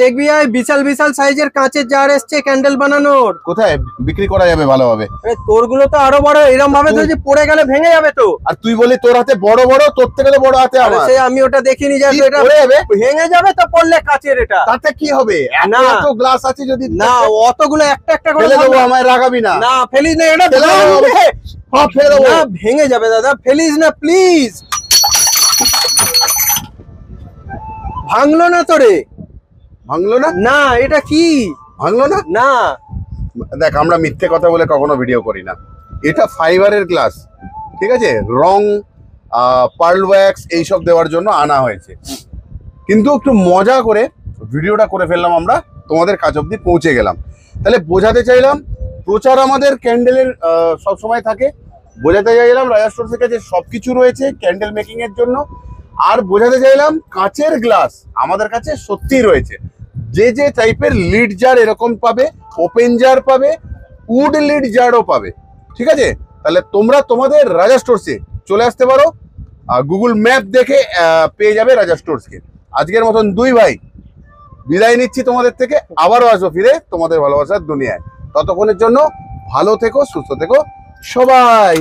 দেখবি আয় বিশাল বিশাল সাইজের কাঁচের জার এসছে ক্যান্ডেল বানানোর। কোথায় বিক্রি করা যাবে ভালোভাবে? তোর গুলো তো আরো বড়, এরকম ভাবে তো যে পড়ে গেলে ভেঙে যাবে তো। আর তুই বলি তোর হাতে বড় বড়, তোর থেকে তো বড় হাতে আমার। সে আমি ওটা দেখিনি যে কি এটা পড়ে যাবে? ভেঙে যাবে তো পড়লে কাঁচের। এটা তাতে কি হবে? না। এত গ্লাস আছে, যদি না অতগুলো একটা একটা করে ফেলে দেবো, ভাঙবে। আমায় রাগাবি না। না ফেলিস না, এটা ফেলে দেবো। ভাঙবে। হ্যাঁ ফেলে দেবো। না ভেঙে যাবে দাদা, ফেলিস না প্লিজ। ভাঙলো না তো রে। ভাঙলো না? না এটা কি ভাঙলো না? না। দেখ, আমরা মিথ্যে কথা বলে কখনো ভিডিও করি না। এটা ফাইবারের গ্লাস, ঠিক আছে? রং, পার্ল ওয়্যাক্স এইসব দেওয়ার জন্য আনা হয়েছে, কিন্তু একটু মজা করে ভিডিওটা করে ফেললাম, আমরা তোমাদের কাছ অব্দি পৌঁছে গেলাম। তাহলে বোঝাতে চাইলাম, প্রচার আমাদের ক্যান্ডেলের সব সময় থাকে। বোঝাতে চাইলাম রাজা স্টোরসের কাছে সবকিছু রয়েছে ক্যান্ডেল মেকিং এর জন্য। আর বোঝাতে চাইলাম কাঁচের গ্লাস আমাদের কাছে সত্যিই রয়েছে। যে যে টাইপের লিড জার এরকম পাবে, ওপেন জার পাবে, উড লিড জারও পাবে, ঠিক আছে? তাহলে তোমরা তোমাদের রাজা স্টোরসে চলে আসতে পারো। গুগল ম্যাপ দেখে পেয়ে যাবে রাজা স্টোরসকে। আজকের মতন দুই ভাই বিদায় নিচ্ছি তোমাদের থেকে। আবারও আসবো ফিরে তোমাদের ভালোবাসার দুনিয়ায়। ততক্ষণের জন্য ভালো থেকো, সুস্থ থেকো সবাই।